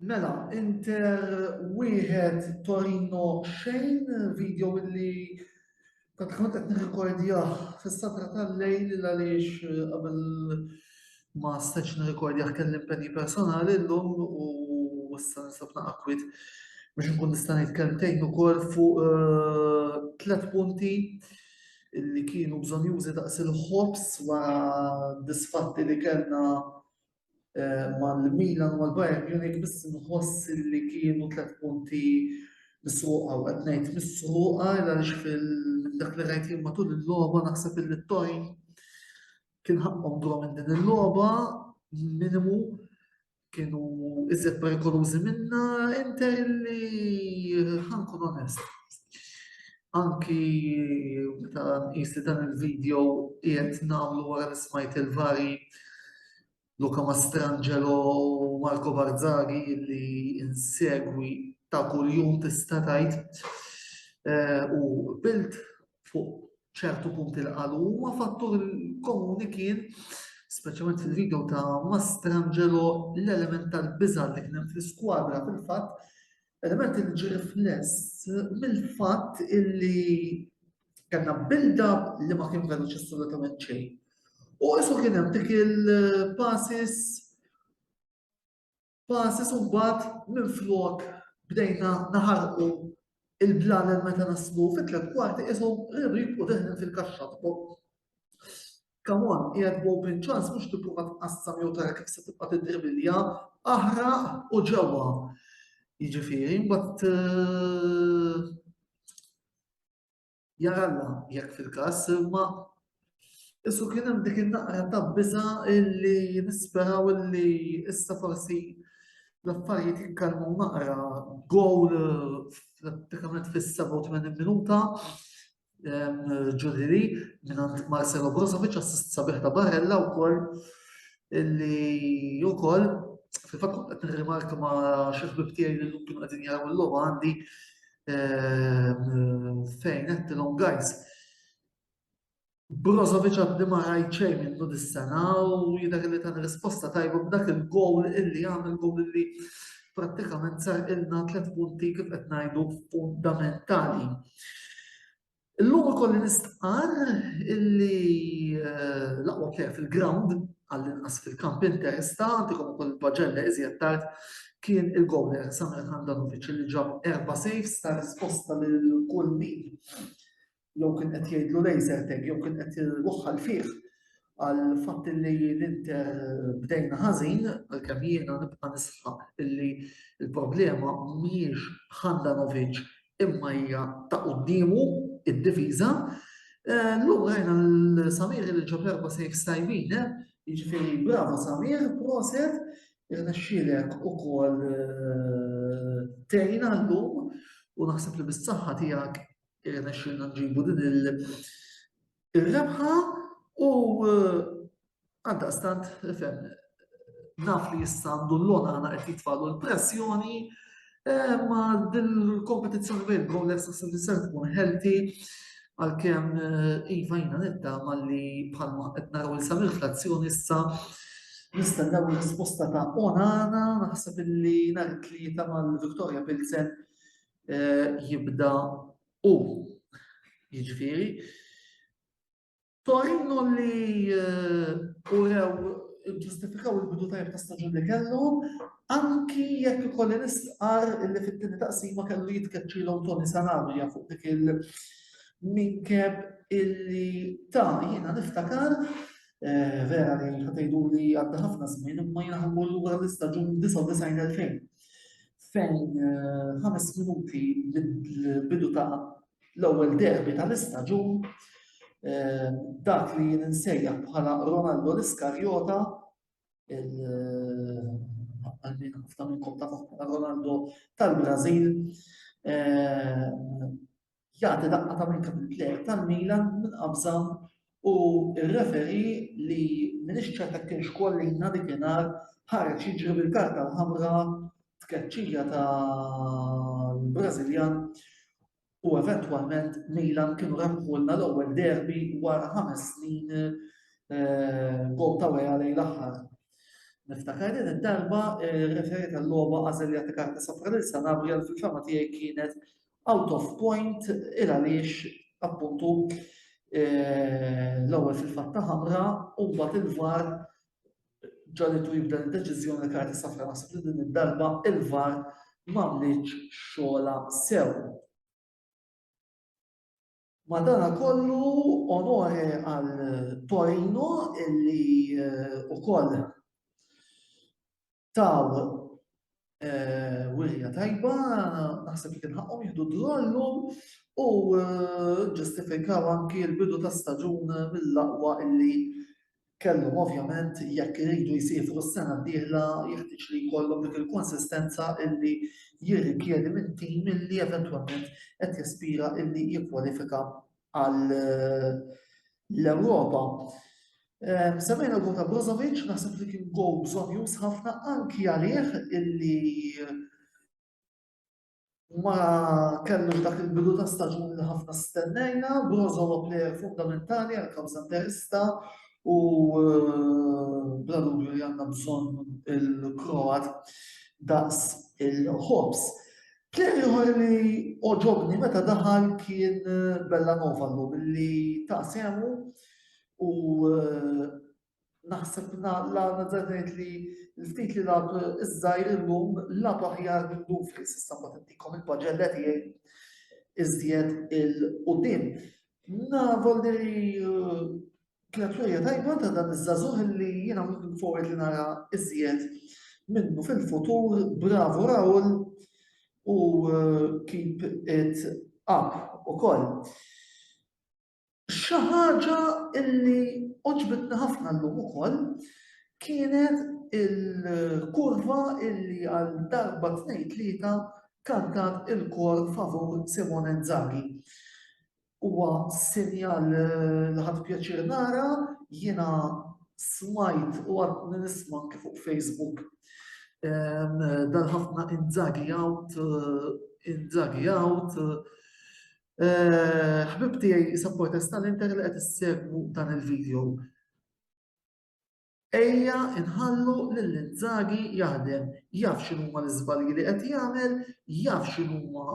Mela, Inter wieħed Torino xejn video illi kont qed nirrekordjah fis-satra tal-lejl għaliex qabel ma stax nirrekordjah kelli impenni personali llum u issa nisab naqakwit biex nkun nista' ngħid kelmtejn ukoll fuq 3 punti illi kienu bżonn jużi daqs il-ħobs wara disfatti li kellna mal-Milan u mal-Bayern Munich biss nħoss li kienu 3 punti misruqa u qed ngħid misruqa għaliex fil-dak li rajt jien matul il-logħba naħseb illi t-Torin kien ħaqhom dwar minn din il-logħba minimu kienu iżjed perikolużi minna Inter illi ħankun onest. Anki meta nqis dan il-video qiegħed nagħmlu wara li smajt il-vari Luca Mastrangelo u Marco Barzaghi li insegwi ta' kuljum tista' tgħid u bilt fuq ċertu punti li qalu huma fattur komuni kien speċjalment fil-video ta' Mastrangelo l-element tal-biża' li kien hemm fl-iskwadra fil-fatt element li ġie rifless mill-fatt illi kellna build-up li ma kien veloċi assolutament xejn. U isu kien hemm dik il-passes u mbagħad minflok bdejna naħarqu il-blalel meta naslu fit-3 kwarti ishom rridu jibqgħu deħlen fil-kaxxa. Come on, qiegħed b'open chance mhux tipprova tqassam jew tara kif se tibqa' tidribilja aħraq u ġewwa. Jiġifieri mbagħad jaralla jekk fil-każ imma Issu kien hemm dik in-naqra ta' biża' illi nisperaw illi issa forsi l-affarijiet jikkalmu naqra gowl prattikament fis-87 minuta ġudiri minn Marcelo Brozovic assist sabiħ ta' Barella wkoll illi wkoll fil-fatt qed nirrimarka ma' xi ħbieb tiegħi li llum kienu qegħdin jaraw il-logħba għandi fejn qedtilhom guys. Brozovic għaddi ma rajt xejn minnu dis-sena u jidher li ta' risposta tajba b'dak il-gowl illi għamel gowl illi prattikament sar ilna 3 punti kif qed ngħidu fundamentali. Illum ukoll nistqar illi l-aqwa plejer fil-ground għall-inqas fil-kamp interesta għandikom ukoll il-Paġella iżjed tard kien il-gowler Samir Handanovic illi ġab 4 saves ta' risposta lil kull min. Jew kien qed jgħidlu laser tag, jew kien qed iwaħħal fih għal fatt li l-Inter bdejna ħażin għalkemm jiena nibqa' nisħaq illi l-problema mhijiex Handanovic imma hija ta' qudiemu id-difiża. Llum rajna l-Samir li ġab 4 saves tajbin, jiġifieri bravo Samir, proset, irnexxielek ukoll tgħinna llum u naħseb li bis-saħħa tiegħek irnexxielna nġibu din il-rebħa u għaldaqstant fem naf li issa għandu l-logħna qed jitfgħu l-pressjoni ma dil-kompetizzjoni bejn il-bowlers naħseb li se tkun healthy għalkemm iva jiena nittama li bħalma qed naraw il Samir fl-azzjoni issa nistennew risposta ta' Onana naħseb illi nhar it-tlieta mal-Victoria Pilsen jibda u jiġifieri Torino li urew ġustifikaw il-bidu tajjeb ta' staġun li kellhom anki jekk ikolli nisqar illi fit-tieni taqsima kellu jitkeċċilhom Tony Sanabria fuq dik il-minkeb illi jiena niftakar vera li ħatejdu li għadda ħafna żmien imma jiena ħammur lura l-istaġun 99-2000 fejn 5 minuti mill-bidu ta' l-ewwel derbi tal-istaġun dak li ninsejjaħ bħala Ronaldo l-Iskarjota għalmin ħafna minnkom ta' Ronaldo tal-Brażil. Jagħti daqqa ta' minn kapitlek tal-Milan minn qabżam u r-referi li minix ċerta kienx kollina dikinhar ħareġ jiġri bil-karta l-ħamra tkeċċija tal-Brażiljan u eventwalment Milan kienu rebħulna l-ewwel derbi wara 5 snin gol ta' wera lejn l-aħħar. Niftakar din id-darba referi tal-logħba għażel jagħti karta safra lil Sanabria fil-fema tiegħi kienet out of point il għaliex appuntu l-ewwel fil-fatta ħamra u mbagħad il-VAR ġalitu jibda l-deċiżjoni karti safra naħseb li din id-darba il-VAR m'għamlitx xogħla sew. Madana kollu onore għal Torino illi ukoll taw wirja tajba, naħseb li kien ħaqhom jieħdu drollhom u ġustifikaw anki l-bidu ta' staġun mill-aqwa illi kellhom ovvjament jekk iridu jsifru s-sena d-dieħla jeħtieġ li jkollhom dik il-konsistenza illi jirrikjedi minn tim illi eventwalment qed jaspira illi jikkwalifika għal l-Ewropa. Semmejna l-gol ta' Brozovic, naħseb li kien gol bżonjus ħafna anki għalih illi ma kellux dak il-bidu ta' staġun li ħafna stennejna, Brozovic plejer fundamentali għal kawża interista u bla dubju li għandna bżonn il-Kroat daqs il-Hobbs. Plejer ieħor li oġobni meta daħal kien Bellanova billi ta' semu u naħseb la nazzarnet li l-ftit li lab iż-żajr illum lab aħjar minn Dumfries issa ma tintikom il-paġella tiegħi iżjed il-qudiem. Volderi kienet tajba ta' dan iż-żagħżugħ li jiena looking forward li nara iżjed minnu fil-futur, bravo Raul u keep it up ukoll. Xi ħaġa illi oġbitna ħafna llum ukoll kienet il-kurva illi għal darba 2-3 kantat il-kor favur Simone Inzaghi. Huwa sinjal li ħadd pjaċir nara, jiena smajt u għad nisma' kif fuq Facebook dan ħafna Inzaghi out, Inzaghi out. ħbib tiegħi supporters tal-Inter li qed issegwu dan il-video. Ejja inħallu lil Inzaghi jaħdem, jaf x'inhuma l-iżbalji li qed jagħmel, jaf x'inhuma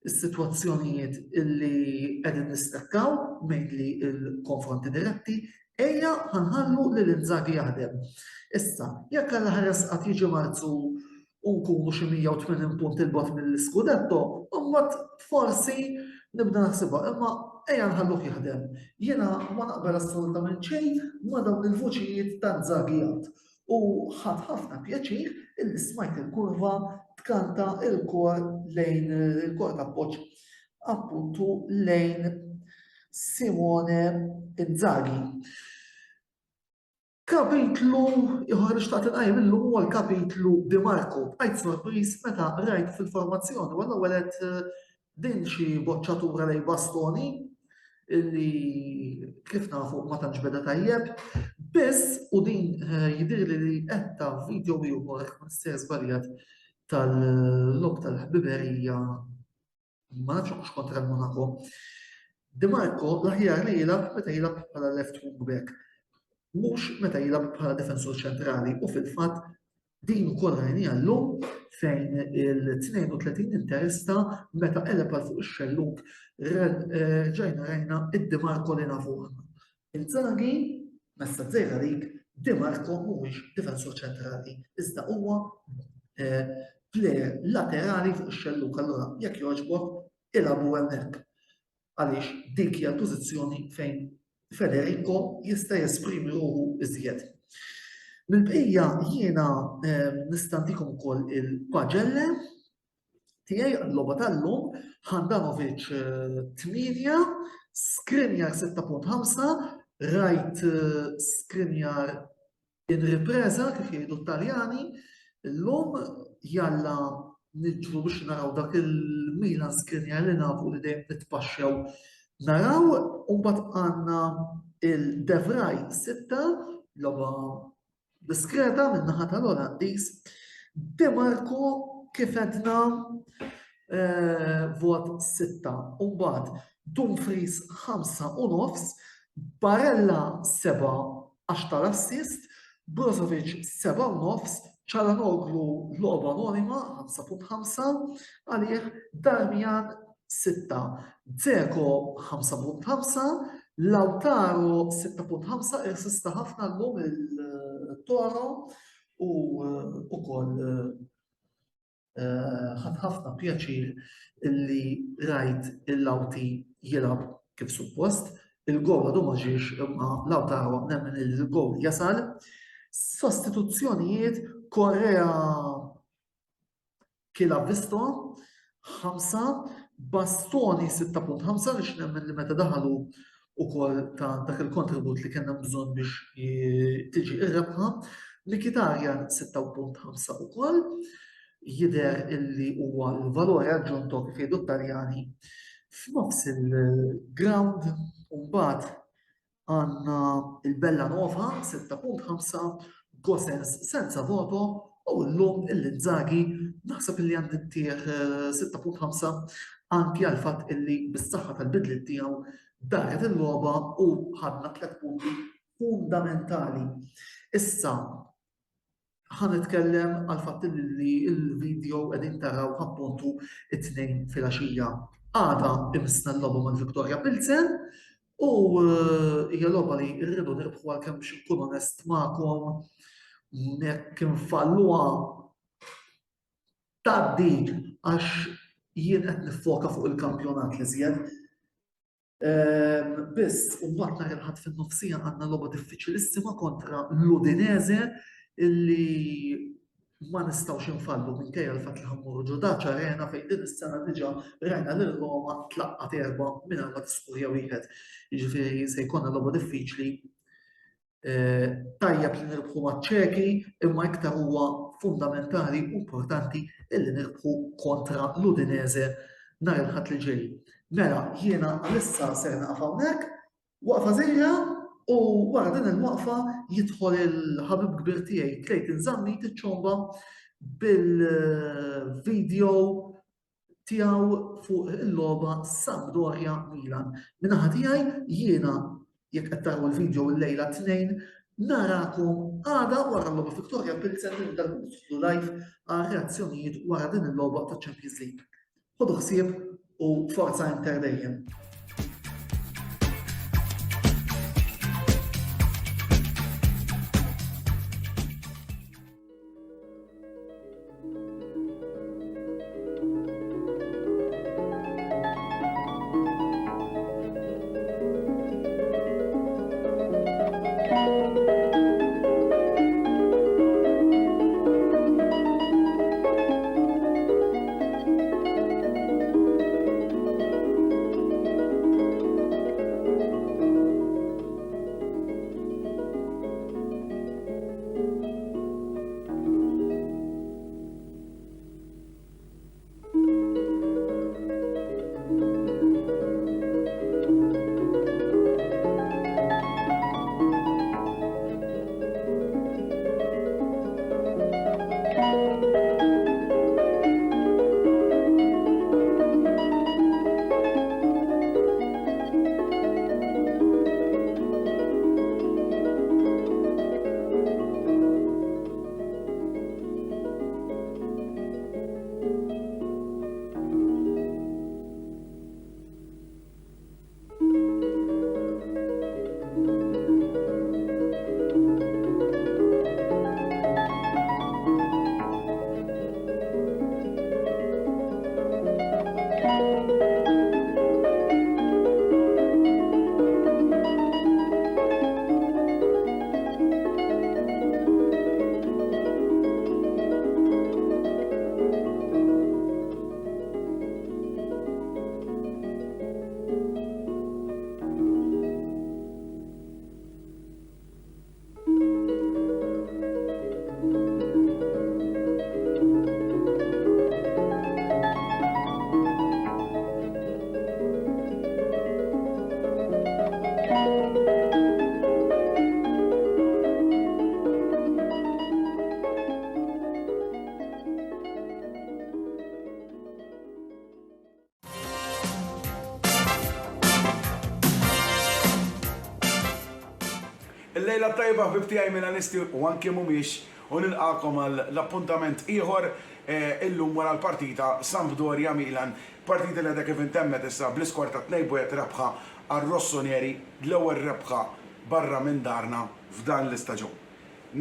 s-sitwazzjonijiet illi qegħdin nistakkaw mainly il-konfronti diretti, ejja ħanħallu lil Inzaghi jaħdem. Issa, jekk alla ħares qatt jiġi Marzu u nkunu xi 180 punt il-bot mill-Scudetto, imbagħad forsi nibda naħsibha, imma ejja nħalluh jaħdem. Jiena ma naqbel assolutament xejn ma dawn il-vuċijiet ta' Inzaghi u ħadd ħafna pjaċir illi smajt il-kurva tkanta il-kor lejn il-kor ta' appoġġ appuntu lejn Simone Inzaghi. Kapitlu ieħor xtaqt inqajjem illum huwa l-kapitlu Di Marco. Bqajt sorpriż meta rajt fil-formazzjoni u l-ewwel qed din xi boċċatura lejn Bastoni illi kif nafu ma tantx beda tajjeb, biss u din jidhirli li qed ta' video ieħor mister żbaljat tal-log tal-ħbiberija ma nafx hux kontra l-Monaco. Di Marco l-aħjar li jilgħab meta jilgħab bħala left wing back. Mhux meta jilgħab bħala defensur ċentrali u fil-fatt din ukoll rajnija llum fejn il-32 interista meta qeleb għal fuq ix-xelluk ġejna rajna id-Di Marco li nafuh. Inzaghi messa żejra dik Di Marco mhuwiex defensur ċentrali, iżda huwa plejer laterali fuq ix-xelluk. Allura jekk jogħġbok ilagħbu hemmhekk. Għaliex dik hija l-pożizzjoni fejn Federico jista' jesprimi ruħu iżjed. Mill-bqija jiena nistantikom ukoll il-paġelle tiegħi għall-logħba tal-lum Handanovic 8, Skriniar 6.5, Rajt Skriniar In-ripresa kif jgħidu Taljani, l-lum jalla niġru biex naraw dak il-Milan Skriniar li nafu li dejjem nitpaxxew naraw, u mbagħad għandna il-Devraj sitta, logħba diskreta min-naħa tal-Olandiż, Demarco kif għedna vot 6. U mbagħad Dumfries 5.5, Barella 7 għax tal-assist, Brozovic 7.5, Çalhanoğlu logħba anonima 5.5 għalih, Darmian 6, Dzeko 5.5, Lautaro 6.5, irsista ħafna llum il-Toro u ukoll ħadd ħafna pjaċir illi rajt il-Lawti jilgħab kif suppost. Il-gol għadu ma ġiex, imma Lautaro nemmen il-gol jasal. Sostituzzjonijiet, Korea kila visto 5, Bastoni 6.5 li nemmen li meta daħalu ukoll ta' dak il-kontribut li kellna bżonn biex tiġi ir-rebħa. Mkhitaryan 6.5 ukoll, jidher illi huwa l-valori aġġunto kif jgħidu Taljani f'nofs il-ground, u mbagħad għandna il-Bellanova 6.5, Gosens senza voto, u llum il-Inzaghi naħseb illi għandi ttieħ 6.5 anki għal fatt illi bis-saħħa tal-bidliet tiegħu daret il-logħba u ħadna 3 punti fundamentali. Issa ħanitkellem għal fatt li il-video qegħdin taraw appuntu it-tnejn fil-għaxija. Għada imissna l-logħba mal-Viktoria Pilsen u hija logħba li rridu nirbħu għalkemm biex nkun onest magħkom, jekk infalluha tgħaddi għax jien qed niffoka fuq il-kampjonat li żjed. Biss u mbagħad nhar il-ħadd fin-nofsija għandna logħba diffiċilissima kontra l-Udinese illi ma nistgħux infallu minkejja l-fatt li ħammurru Ġudaċ Arena fejn din is-sena diġà rajna lil Roma tlaqqat 4 mingħajr ma tiskurja wieħed. Jiġifieri se jkollna logħba diffiċli. Tajjeb li nirbħu maċ-Ċeki, imma iktar huwa fundamentali u importanti illi nirbħu kontra l-Udinese nhar il-ħadd li ġej. Mela, jiena għalissa ser naqaf hawnhekk, waqfa żgħira, u wara din il-waqfa jidħol il-ħabib kbir tiegħi Clayton Zammi tiċċomba bil-video tiegħu fuq il-logħba Sampdoria Milan. Min-naħa tiegħi jiena jekk qed taraw il-video l-lejla tnejn, narakom għada wara l-logħba Viktoria Pilsen li nidħlu live għal reazzjonijiet wara din il-logħba ta' Champions League. Ħodu ħsieb u forza Inter dejjem. Lejla tajba ħbib tiegħi Milanisti u anke mhumiex u nilqakom l-appuntament ieħor illum wara l-partita Sampdoria Milan. Partita li għadha kif intemmet issa bl-iskor ta' 2-1 rebħa għar-Rossoneri l-ewwel rebħa barra minn darna f'dan l-istaġun.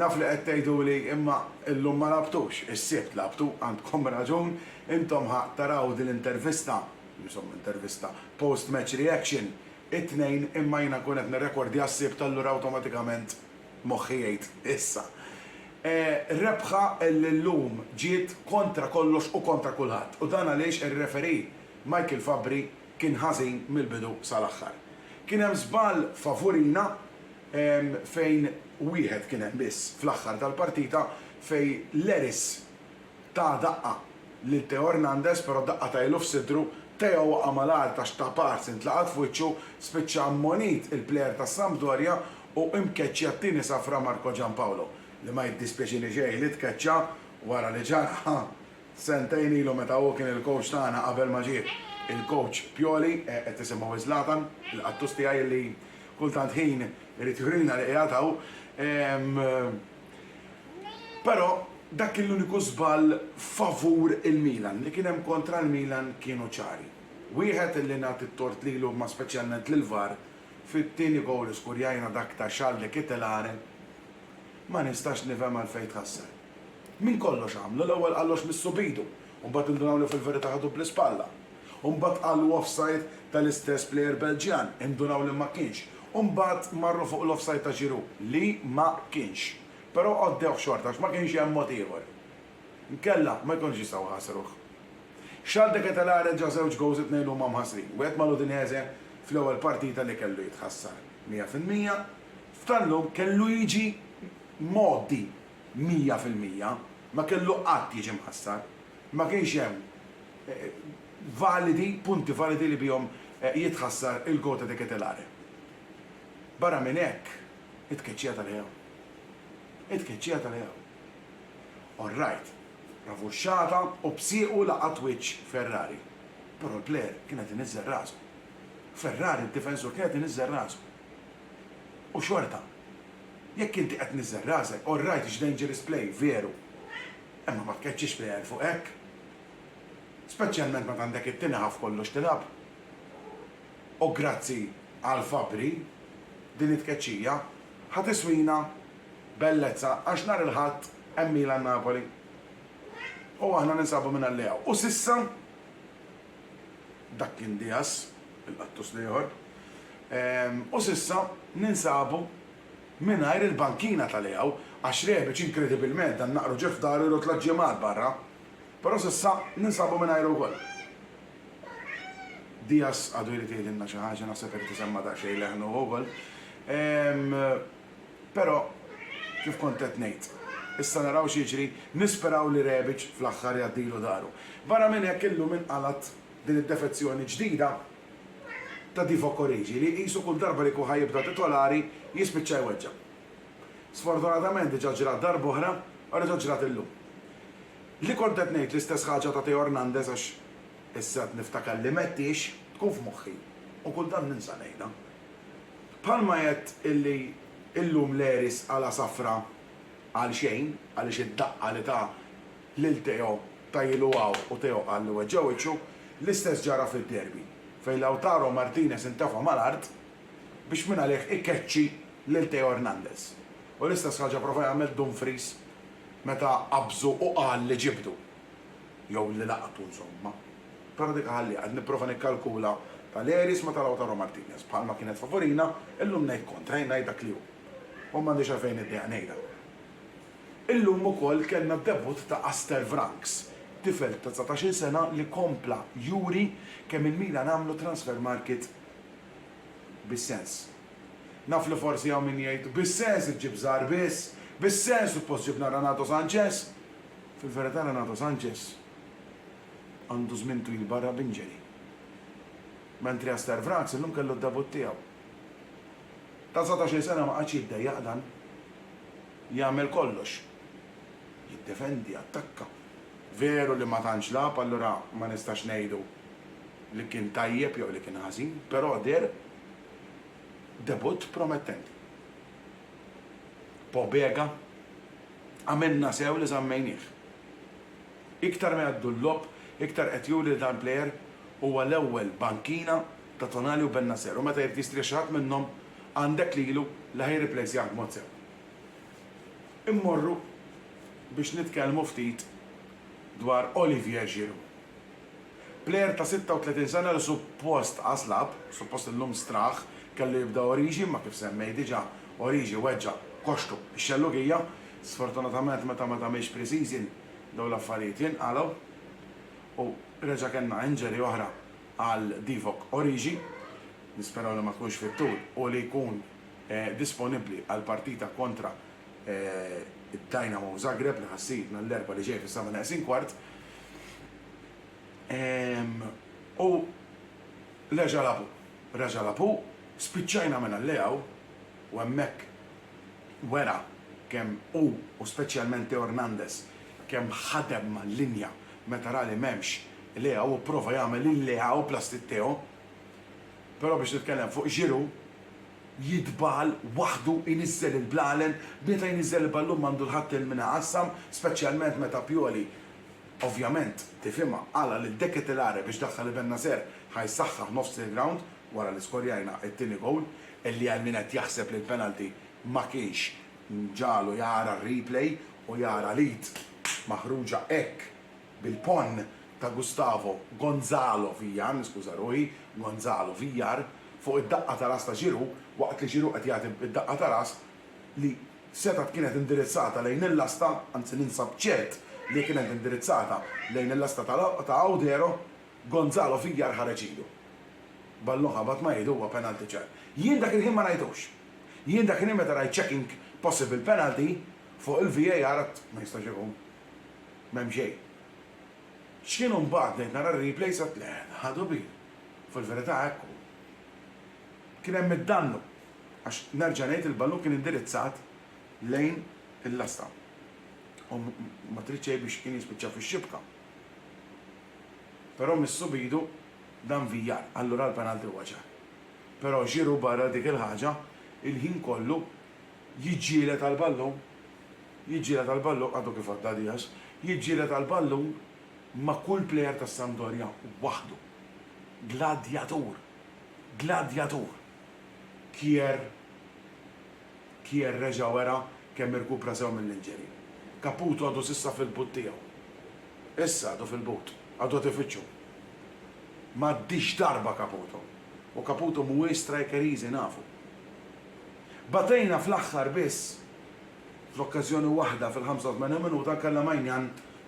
Naf li qed tgħiduli imma illum ma labtux, is-sibt labtu, għandkom raġun, intom taraw din l-intervista, intervista post-match reaction, it-tnejn imma jiena kun qed nirrekordja s-sibt allura awtomatikament moħħi jgħid issa. Rebħa l-lum ġiet kontra kollox u kontra kulħadd. U dan għaliex ir-referi Michael Fabbri kien ħażin mill-bidu sal-aħħar. Kien hemm żball favurina fejn wieħed kien hemm biss fl-aħħar tal-partita fejn Leris ta' daqqa lil Teo Hernandez, però daqqa ta' ilu f'sidru, Teo waqa' malar ta' xtapars intlaqat f'wiċċu spiċċa ammonit il-plejer ta' Sampdoria u imkeċċja t-tieni safra Marco Giampaolo. Li ma jiddispjaċini xejn li tkeċċa wara li ġara sentejn ilu meta hu kien il-coach tagħna qabel ma ġie il-coach Pioli qed isimgħu Zlatan, il-qattus tiegħi li kultant ħin irid jurina li qiegħataw. Però dak kien l-uniku żball favur il-Milan li kien hemm kontra l-Milan kienu ċari. Wieħed illi nagħti t-tort lilu ma speċjalment lill-VAR fit-tieni gowl iskurjajna dak ta' Charles Kittelare ma nistax nifhem għalfejn tħassar. Min kollox għamlu, l-ewwel qallox mis-subidu, u mbagħad indunaw li fil-verità ħadu bl-ispalla. U mbagħad qallu offside tal-istess plejer Belġjan, indunaw li ma kienx. U mbagħad marru fuq l-offside ta' Giroud li ma kienx. Però għoddew xorta, ma kienx hemm mod ieħor. Nkella ma jkunx jistgħu ħasruh. Charles Kittelare ġa żewġ gows it-tnejn huma mħassrin. Wieħed malu Udinese fl-ewwel partita li kellu jitħassar 100%, f'tallum kellu jiġi modi 100%, ma kellu qatt jiġi mħassar, ma kienx hemm validi, punti validi li bihom jitħassar il-gota di Kittelare. Barra minn hekk, itkeċċija tal-ħew. Itkeċċija tal-ħew. All right, ravuxxata u bsiequ laqat wiċċ Ferrari. Però l-plejer kienet inizzer rasu. Ferrari d-difensur kienet inizzer rasu. U xorta, jekk inti qed niżżer rasek, all right, it's dangerous play, veru. Imma ma tkeċċix plejer fuq hekk. Speċjalment meta għandek it-tieni ħaf kollox tilab. U grazzi għal Fabbri din it-tkeċċija ħadd iswina bellezza għax nhar il-ħadd hemm Milan Napoli. U aħna ninsabu minn allew. U sissa dak kien Diaz, il-qattus ieħor, u sissa ninsabu mingħajr il-bankina tal-ew, għax Rebic inkredibilment dan naqru ġef daru l ġimgħat barra, però s'issa ninsabu mingħajr ukoll. Diaz għadu jrid jgħidilna xi ħaġa naħseb irid isemma daqsxejn leħnu ukoll. Però kif kont qed ngħid, issa naraw x'jiġri, nisperaw li Rebic fl-aħħar jgħaddilu daru. Barra minn hekk illum inqalat din id-defezzjoni ġdida ta' Divock Origi li qisu kull darba li kuħaj jibda titolari jispiċċa jweġġa. Sfortunatament diġà ġrat darba oħra u reġa' ġrat illum. Li kont qed ngħid l-istess ħaġa ta' Teo Hernandez għax issa niftakar li mettix tkun f'moħħi u kull dan ninsa ngħidha. Bħalma qed illi illum Leris għala safra għal xejn għaliex id-daqqa li ta' lil Teo ta' jiluwaw u Teo għallu weġġew l-istess ġara fid-derbi fejn Lautaro Martinez intafa mal-art biex minn għalih ikkeċċi lil Teo Hernandez. U l-istess ħaġa prova jagħmel Dumfries meta qabżu u qal li ġibdu. Jew li laqatu insomma. Però dik ħalli qed nipprova nikkalkula tal-Leris ma tal-Lautaro Martinez. Bħalma kienet favorina, illum ngħid kontra ngħid dak li hu. U m'għandix għalfejn iddeja ngħidha. Illum ukoll kellna d-debut ta' Aster Franks, tifel ta' 19 sena li kompla juri kemm il-Milan għamlu transfer market bis-sens. Naf li forsi hawn min jgħid bis-sens iġġib żgħar biss, bis-sens suppost ġibna Renato Sanchez. Fil-verità Renato Sanchez għandu żmien twil barra b'inġeri. Mentri Aster Franks illum kellu d-debut tiegħu. Ta' 19 sena ma qadx jiddejjaq dan. Jagħmel kollox. Jiddefendi, attakka. Veru li ma tantx lab, allura ma nistax ngħidu li kien tajjeb jew li kien ħażin, però der debut promettenti. Pobega, għamilna sew li żammejnieh. Iktar ma jgħaddu l-lob, iktar qed juri li dan plejer huwa l-ewwel bankina ta' Tonali u Bennacer. U meta jrid jistri xi ħadd minnhom għandek lilu li ħajriplejsjah b'mod sew. Immorru biex nitkellmu ftit dwar Olivier Giroud. Plejer ta' 36 sena li suppost għaslab, suppost illum straħ, kellu jibda Origi, ma kif semmej diġà Origi weġġa koxtu x-xellugija, sfortunatament meta ma tagħmilx pre-season dawn l-affarijiet jinqalgħu u reġa' kellna injury oħra għal Divock Origi, nisperaw li ma tkunx fit-tul u li jkun disponibbli għal partita kontra id-Dynamo Zagreb li ħassib l-erba li ġej fis-7 naqsin kwart. U reġa' labu, spiċċajna minn allejaw u hemmhekk wera kemm u speċjalment Teo Hernandez kemm ħadem mal-linja meta rali m'hemmx lejaw u prova jagħmel il-lejaw plastit Teo. Però biex nitkellem fuq Giroud jitbal waħdu inizzel il-blalen, meta jinizzel il-ballum mandu l-ħadd il-mina qassam, speċjalment meta Pioli, ovvjament, tifhimha għala li d-dekket il-are biex daħħal il-Bennacer ħajsaħħaħ nofs il-ground wara li skorjajna it-tieni gowl, illi għal min qed jaħseb li l-penalti ma kienx ġalu jara r-replay u jara lit maħruġa hekk bil-pon ta' Gustavo Gonzalo Villar, niskuża ruħi, Gonzalo Villar, fuq id-daqqa ta' ras ta' Giroud, waqt li Giroud qed jagħti id-daqqa ta' ras li setat kienet indirizzata lejn il-lasta, anzi ninsab ċert li kienet indirizzata lejn il-lasta ta' Audero, Gonzalo Villar ħareġ ilu. Ballun ħabat ma jgħidu huwa penalty ċar. Jien dak il-ħin ma ngħidux. Jien dak il-ħin meta rajt checking possible penalty fuq il-VAR ma jistax ikun m'hemm xejn. X'kienu mbagħad ngħid nara r-replay sat le ħadu bil. Fil-verità hekk kien hemm id-dannu għax nerġa' ngħid il-ballun kien indirizzat lejn il-lasta. U ma tridx biex kien jispiċċa fix-xibka. Però mis-subidu dan Villar, allura l-penalti huwa ċar. Però Giroud barra dik il-ħaġa il-ħin kollu jiġġieled għall-ballun, għadu kif għadda Diaz, jiġġieled għall-ballun ma' kull plejer tas Sampdoria waħdu. Gladjatur. Kier reġa' wera kemm irkupra sew mill-inġeri. Caputo għadu sissa fil-but tiegħu. Issa għadu fil-but, għadu tifittxu. M'għaddix darba Caputo. U Caputo mhuwiex striker easy nafu. Batejna fl-aħħar biss fl-okkażjoni waħda fil-85 minuta kellha Majnjan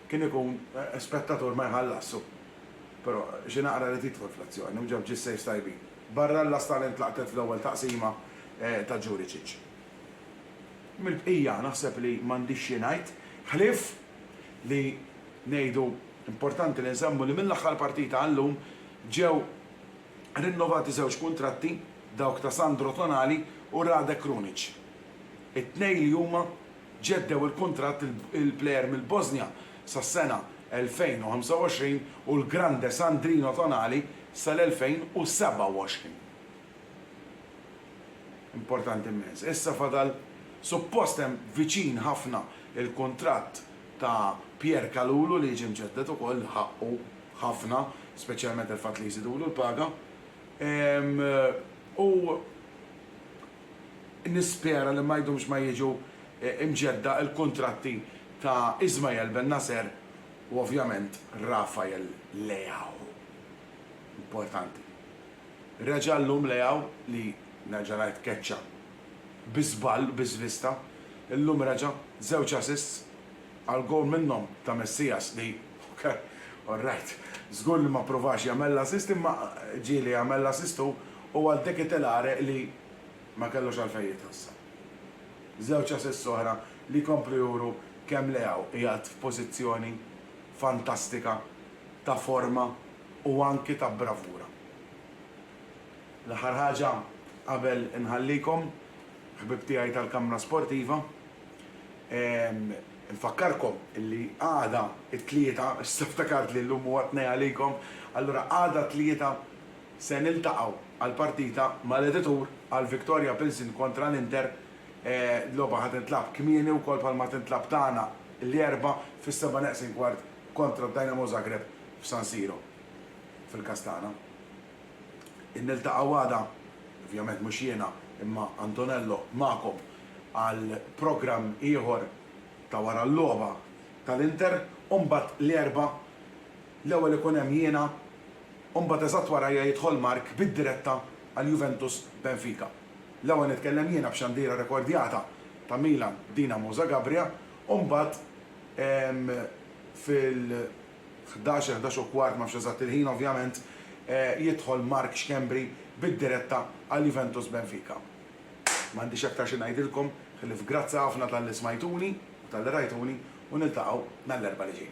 kien ikun spettatur ma jħallassu. Però xi naqra li titfol fl-azzjoni, mġab ġissej stajbin. Barra l-astalent laqtet fl-ewwel taqsima ta' Juricic. Mill-bqija naħseb li m'għandix xi ngħid, ħlief li ngħidu importanti li nsemmu li mill-aħħar partita għallum ġew rinnovati żewġ kuntratti dawk ta' Sandro Tonali u Rade Krunic. It-tnejn li huma ġeddew il-kuntratt il-plejer mill-Bosnia sas-sena 2025 u l-grande Sandrino Tonali sal-2027. Importanti immens. Issa fadal suppost hemm viċin ħafna il-kuntratt ta' Pier Kalulu li jiġi mġeddet ukoll ħaqqu ħafna, speċjalment il-fatt li jżidulu l-paga. U nispera li ma jdumx ma jiġu imġedda il-kontratti ta' Ismael Bennacer u ovvjament Rafael Leao. Importanti. Reġa' llum Leao li nerġa' ngħid keċċa biżball, biżvista, illum reġa' żewġ assists għal gol minnhom ta' Messias li all right, żgur li ma provax jagħmel l-assist imma ġieli jagħmel l-assist u għal dik it-telare li ma kellux għalfejn jitħassa. Żewġ assists oħra li komplu juru kemm Leao qiegħed f'pożizzjoni fantastika ta' forma u anki ta' bravura. L-aħħar ħaġa qabel inħallikom ħbib tiegħi tal-Kamra Sportiva, nfakkarkom illi għada it-tlieta, s-saftakart li l-lum u għatnej għalikom, allura għada t-tlieta se niltaqgħu għal-partita mal-editur għal-Victoria Pilsen kontra l-Inter l-logħba ħad intlab kmieni wkoll bħalma tintlab tagħna l-erba' fis-7:15 kontra d-Dinamo Zagreb f'San Siro fil-Kastana. Niltaqgħu għada, ovvjament mhux jiena, imma Antonello magħkom għal programm ieħor ta' wara l-logħba tal-Inter, u mbagħad l-erba' l-ewwel ikun hemm jiena, u mbagħad eżatt warajja jidħol Mark bid-diretta għal Juventus Benfica. L-ewwel nitkellem jiena b'xandira rekordjata ta' Milan Dinamo Zagabria, u mbagħad fil-11 u kwart ma fx eżatt il-ħin ovvjament jidħol Mark Xkembri bid-diretta għal Juventus Benfica. M'għandix aktar xi ngħidilkom, ħlif grazzi ħafna tal-li smajtuni u tal-li rajtuni, u niltaqgħu nhar l-erba' li ġej.